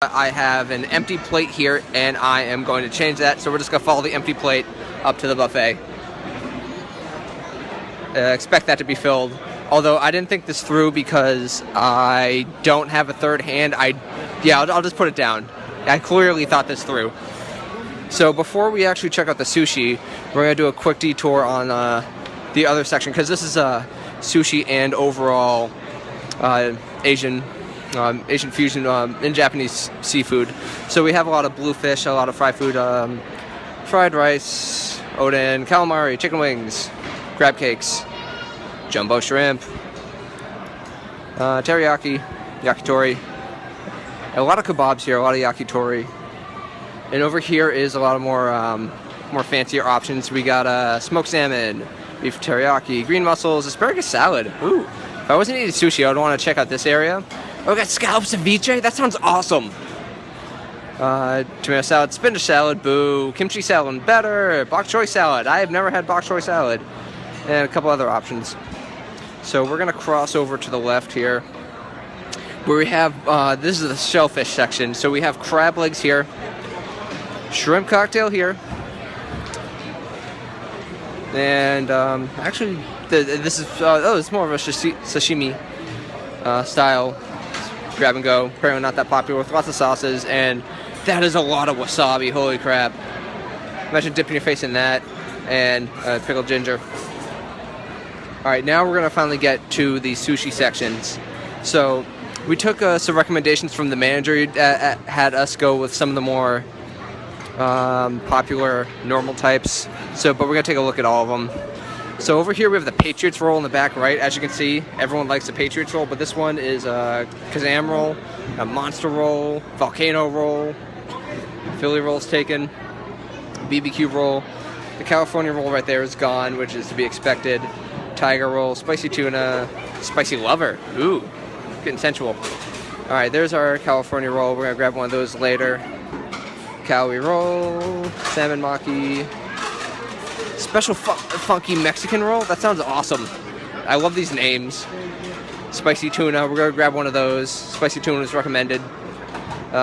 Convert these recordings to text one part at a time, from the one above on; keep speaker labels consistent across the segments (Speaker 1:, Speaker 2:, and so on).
Speaker 1: I have an empty plate here, and I am going to change that, so we're just going to follow the empty plate up to the buffet. Expect that to be filled. Although I didn't think this through because I don't have a third hand. I'll just put it down. I clearly thought this through. So before we actually check out the sushi, we're going to do a quick detour on the other section, because this is sushi and overall Asian fusion in Japanese seafood. So we have a lot of bluefish, a lot of fried food, fried rice, oden, calamari, chicken wings, crab cakes, jumbo shrimp, teriyaki, yakitori, a lot of kebabs here, a lot of yakitori. And over here is a lot of more fancier options. We got smoked salmon, beef teriyaki, green mussels, asparagus salad. Ooh, if I wasn't eating sushi, I would want to check out this area. Oh, we got scallop ceviche. That sounds awesome. Tomato salad, spinach salad, boo, kimchi salad and better, bok choy salad. I have never had bok choy salad. And a couple other options. So we're going to cross over to the left here, where we have, this is the shellfish section. So we have crab legs here, shrimp cocktail here, and actually, this is, it's more of a sashimi style. Grab and go, apparently not that popular, with lots of sauces, and that is a lot of wasabi, holy crap. Imagine dipping your face in that, and pickled ginger. Alright, now we're going to finally get to the sushi sections. So, we took some recommendations from the manager, had us go with some of the more popular normal types, but we're going to take a look at all of them. So over here we have the Patriots roll in the back right. As you can see, everyone likes the Patriots roll, but this one is a Kazam roll, a Monster roll, Volcano roll, Philly roll's taken, BBQ roll. The California roll right there is gone, which is to be expected. Tiger roll, spicy tuna, spicy lover. Ooh, getting sensual. All right, there's our California roll. We're gonna grab one of those later. Cali roll, salmon maki. Special funky Mexican roll? That sounds awesome. I love these names. Spicy tuna, we're going to grab one of those. Spicy tuna is recommended.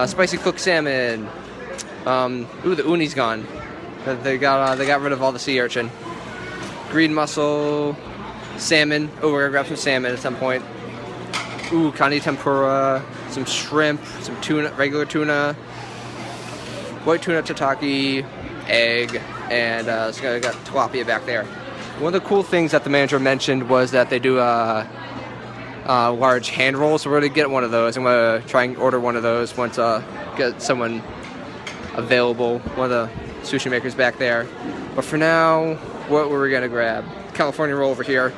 Speaker 1: Spicy cooked salmon. Ooh, the uni's gone. They got rid of all the sea urchin. Green mussel. Salmon. Oh, we're going to grab some salmon at some point. Ooh, kani tempura. Some shrimp. Some tuna, regular tuna. White tuna tataki. Egg. And it's got tilapia back there. One of the cool things that the manager mentioned was that they do large hand rolls, so we're going to get one of those. I'm going to try and order one of those once get someone available, one of the sushi makers back there. But for now, what were we going to grab? California roll over here.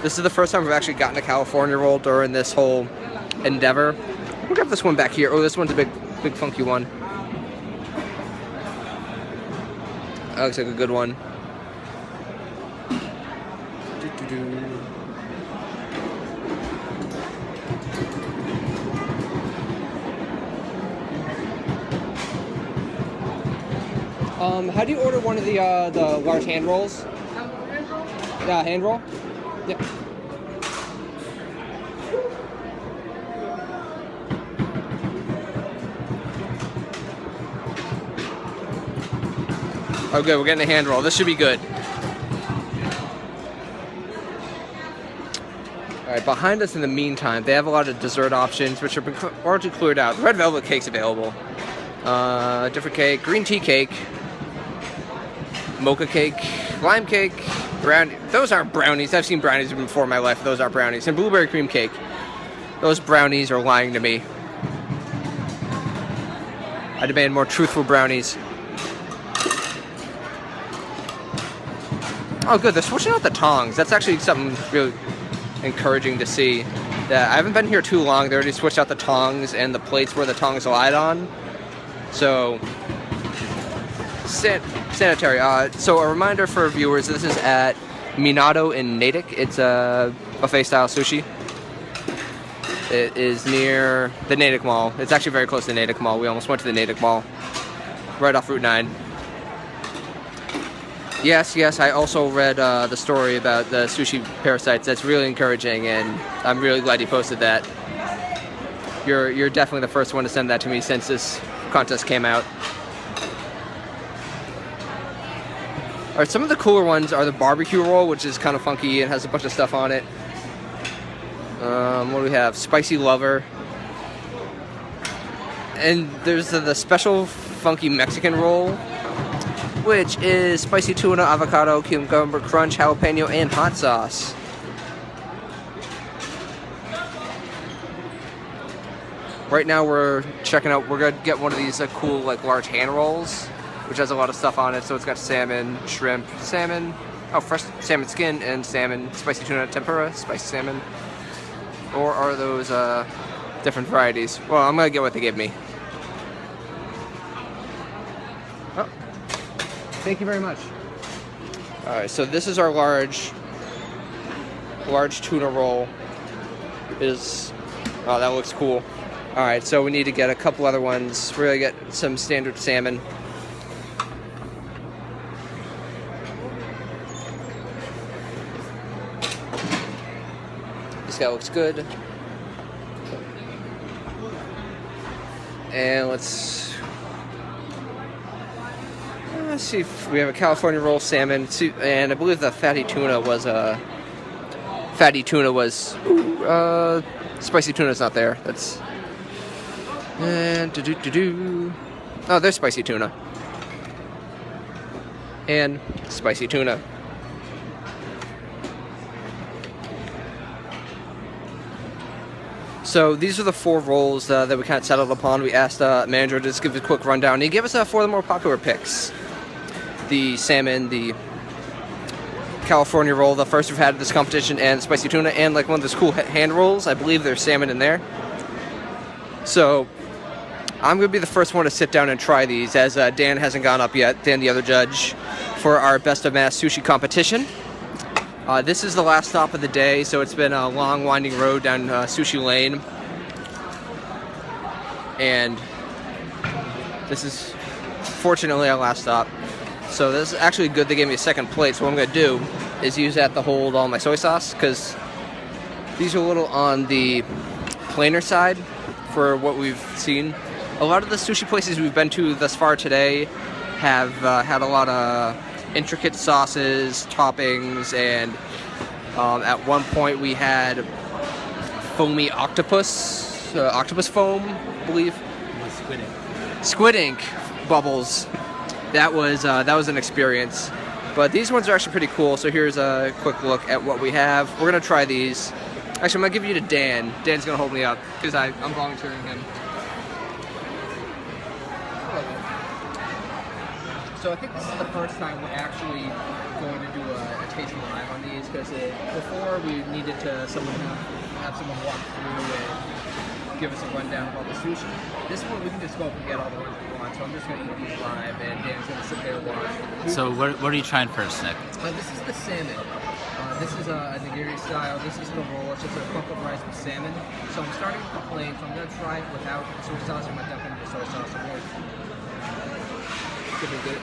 Speaker 1: This is the first time we've actually gotten a California roll during this whole endeavor. We'll grab this one back here. Oh, this one's a big funky one. That looks like a good one. How do you order one of the large hand rolls? Yeah, hand roll? Yep. Oh good, we're getting a hand roll. This should be good. Alright, behind us in the meantime, they have a lot of dessert options, which have been largely cleared out. Red velvet cake's available. Different cake, green tea cake, mocha cake, lime cake, brownie. Those aren't brownies. I've seen brownies before in my life. Those aren't brownies. And blueberry cream cake. Those brownies are lying to me. I demand more truthful brownies. Oh good, they're switching out the tongs. That's actually something really encouraging to see. I haven't been here too long. They already switched out the tongs and the plates where the tongs lied on. So, sanitary. So a reminder for viewers, this is at Minado in Natick. It's a buffet-style sushi. It is near the Natick Mall. It's actually very close to the Natick Mall. We almost went to the Natick Mall. Right off Route 9. Yes, I also read the story about the sushi parasites. That's really encouraging, and I'm really glad you posted that. you're definitely the first one to send that to me since this contest came out. All right, some of the cooler ones are the barbecue roll, which is kind of funky and has a bunch of stuff on it. What do we have? Spicy lover. And there's the special funky Mexican roll, which is spicy tuna, avocado, cucumber crunch, jalapeno, and hot sauce. Right now we're checking out, we're gonna get one of these cool like large hand rolls, which has a lot of stuff on it. So it's got salmon, shrimp, salmon, fresh salmon skin, and salmon, spicy tuna tempura, spicy salmon. Or are those different varieties? Well, I'm gonna get what they gave me. Oh, thank you very much. All right, so this is our large tuna roll. Oh, that looks cool. All right, so we need to get a couple other ones. We're gonna get some standard salmon. This guy looks good. And let's see if we have a California roll salmon, and I believe the fatty tuna was spicy tuna's not there. That's oh, there's spicy tuna and spicy tuna. So these are the 4 rolls that we kind of settled upon. We asked manager to just give a quick rundown. He gave us 4 of the more popular picks. The salmon, the California roll, the first we've had at this competition, and spicy tuna, and like one of those cool hand rolls. I believe there's salmon in there. So I'm going to be the first one to sit down and try these, as Dan hasn't gone up yet, Dan the other judge, for our Best of Mass Sushi competition. This is the last stop of the day, so it's been a long, winding road down Sushi Lane. And this is, fortunately, our last stop. So this is actually good they gave me a second plate, so what I'm going to do is use that to hold all my soy sauce, because these are a little on the plainer side for what we've seen. A lot of the sushi places we've been to thus far today have had a lot of intricate sauces, toppings, and at one point we had foamy octopus foam, I believe. Squid ink bubbles. That was an experience. But these ones are actually pretty cool. So here's a quick look at what we have. We're gonna try these. Actually, I'm gonna give you to Dan. Dan's gonna hold me up because I'm volunteering him. So I think this is the first time we're actually going to do a tasting live on these, because before we needed to have someone walk through and give us a rundown of all the sushi. This one we can just go up and get all the ones we want. So I'm just going to eat these live, and Dan's going to sit there and watch.
Speaker 2: So what are you trying first, Nick?
Speaker 1: This is the salmon. This is a nigiri style. This is the roll. It's just a clump of rice with salmon. So I'm starting with the plain. So I'm going to try it without soy sauce. I might dump into the soy sauce. Should be good.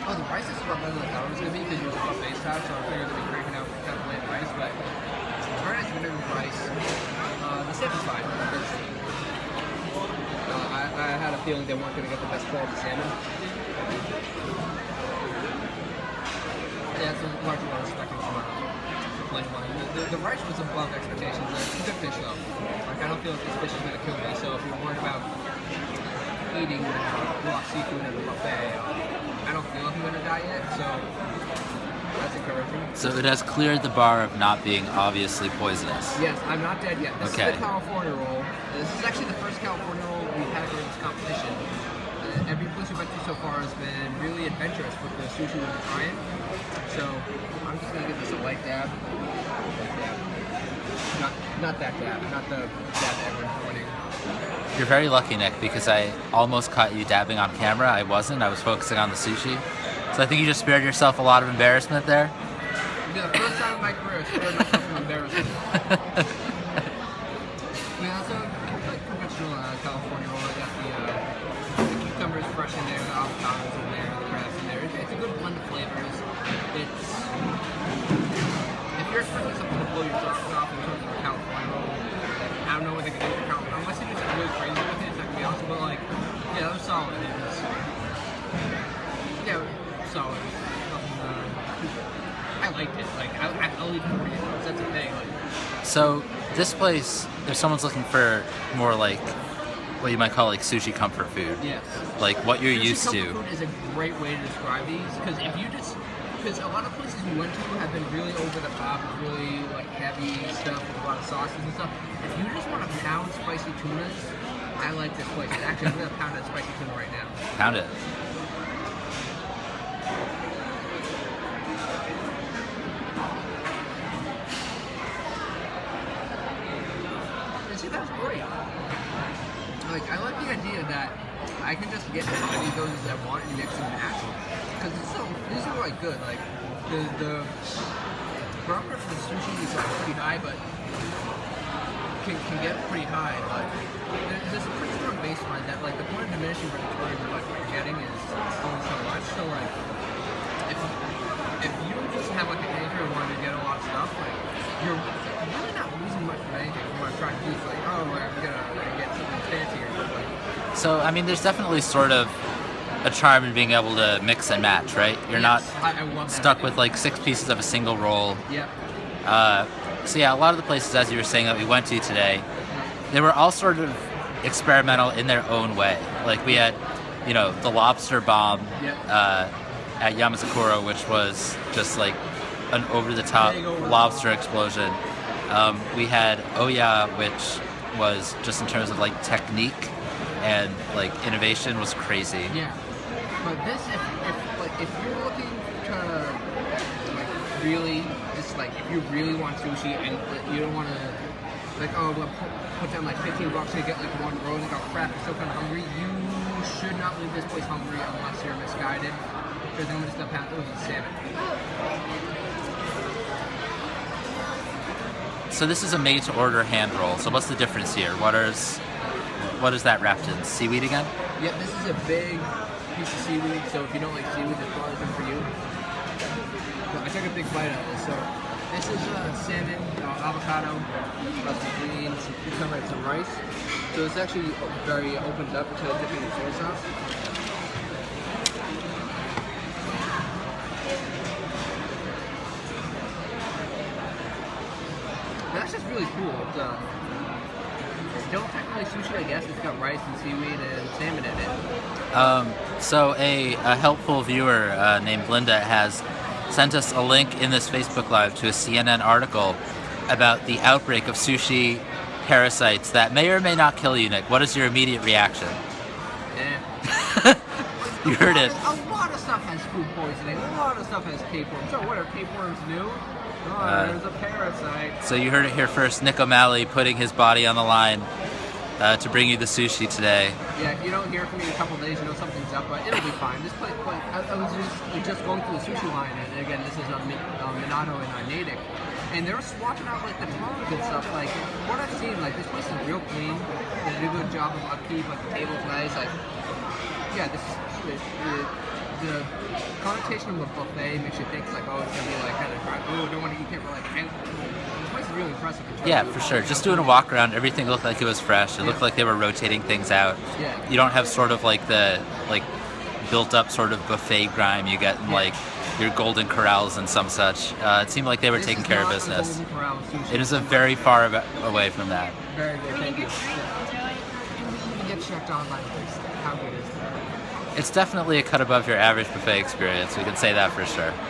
Speaker 1: Oh, the rice is about better than I thought it was going to be, because it was a buffet style, so I figured they'd be craving out kind of plain rice, but it's very nice with rice. The salmon's fine. I had a feeling they weren't going to get the best quality salmon. Yeah, it's a large amount of respect from plain one. The rice was above expectations. It's a good fish though. Like, I don't feel like this fish is going to kill me, so if you're worried about eating raw seafood at a buffet, I don't feel like I'm going to die yet, so that's encouraging.
Speaker 2: So it has cleared the bar of not being obviously poisonous.
Speaker 1: Yes, I'm not dead yet. This is the California roll. This is actually the first California roll we've had during this competition. Every place we've been to so far has been really adventurous with the sushi we've been trying. So I'm just going to give this a light dab. Not that dab, not the dab that everyone's pointing.
Speaker 2: You're very lucky, Nick, because I almost caught you dabbing on camera. I wasn't. I was focusing on the sushi. So I think you just spared yourself a lot of embarrassment there.
Speaker 1: Yeah, the first time in my career I spared myself from embarrassment. Yeah, so like conventional California roll. I got the cucumbers fresh in there, the avocados in there, the crabs in there. It's a good blend of flavors. It's yourself off in terms of a California roll. I don't know what they can do with the California, unless they do something really crazy with it, that can be awesome, but like, yeah, they're solid. Yeah, solid. I liked it. Like, I'll eat 40 of those. That's a thing. Like,
Speaker 2: So this place, if someone's looking for more like what you might call like sushi comfort food,
Speaker 1: yes.
Speaker 2: like what you're
Speaker 1: Sushi
Speaker 2: used to.
Speaker 1: comfort food is a great way to describe these, because if you just, because a lot of places we went to have been really over the top, really like heavy stuff with a lot of sauces and stuff. If you just want to pound spicy tunas, I like this place. Actually, I'm gonna pound that spicy tuna right now.
Speaker 2: Pound it.
Speaker 1: See, that's great. Like, I like the idea that I can just get as many of those as I want and mix and match. Because these are like good. Like, the barometer for the sushi is like pretty high, but can get pretty high. But there's a pretty strong baseline that, like, the point of diminishing returns of like what you're getting is only so much. So, like, if you just have like an anchor and want to get a lot of stuff, like, you're really not losing much of anything from what I'm trying to do. It's like, oh, I'm gonna get something fancier. But like,
Speaker 2: So I mean, there's definitely sort of a charm in being able to mix and match, right? You're not
Speaker 1: I love that
Speaker 2: stuck
Speaker 1: idea.
Speaker 2: with like 6 pieces of a single roll.
Speaker 1: Yep.
Speaker 2: So yeah, a lot of the places, as you were saying, that we went to today, they were all sort of experimental in their own way. Like we had, the lobster bomb
Speaker 1: Yep.
Speaker 2: at Yamasakura, which was just like an over-the-top
Speaker 1: Big over the
Speaker 2: lobster
Speaker 1: top.
Speaker 2: explosion. We had Oya, which was just in terms of like technique and like innovation was crazy.
Speaker 1: Yeah. But this, if you're looking to like really just like if you really want sushi and you don't want to like we'll put down like $15 to get like one roll and go crap, you're still kind of hungry. You should not leave this place hungry unless you're misguided. Because then we're just gonna pound those with salmon.
Speaker 2: So this is a made-to-order hand roll. So what's the difference here? What is that wrapped in? Seaweed again?
Speaker 1: Yeah, this is a big piece of seaweed, so if you don't like seaweed, this probably isn't for you. So I took a big bite out of this. So this is salmon, avocado, some greens, some cucumber, and some rice. So it's actually very opened up until dipping in soy sauce. That's just really cool. It's still technically sushi, I guess. It's got rice and seaweed and salmon in it.
Speaker 2: So a helpful viewer named Linda has sent us a link in this Facebook Live to a CNN article about the outbreak of sushi parasites that may or may not kill you, Nick. What is your immediate reaction?
Speaker 1: Yeah.
Speaker 2: You heard it.
Speaker 1: A lot of stuff has food poisoning. A lot of stuff has tapeworms. So what are tapeworms new? Oh, there's a parasite.
Speaker 2: So you heard it here first. Nick O'Malley putting his body on the line to bring you the sushi today.
Speaker 1: Yeah, if you don't hear from me in a couple days, you know something's up, but it'll be fine. This place, I was just going through the sushi line, and again, this is Minado in Natick, and they're swapping out like the tongs and stuff. Like what I've seen, like this place is real clean. They do a good job of upkeep. Like the table's nice. Like yeah, this the connotation of the buffet makes you think like, oh, it's gonna be like kind of dry. Oh, don't want to eat it. But like, this place is really impressive.
Speaker 2: Yeah, for sure. Just doing a walk around, everything looked like it was fresh. It looked like they were rotating things out.
Speaker 1: Yeah.
Speaker 2: You don't have sort of like the built up sort of buffet grime you get in like your Golden Corrals and some such. It seemed like they were taking care of business. It is a very far away from that.
Speaker 1: Very good, thank you. Get checked on by how good is that?
Speaker 2: It's definitely a cut above your average buffet experience. We can say that for sure.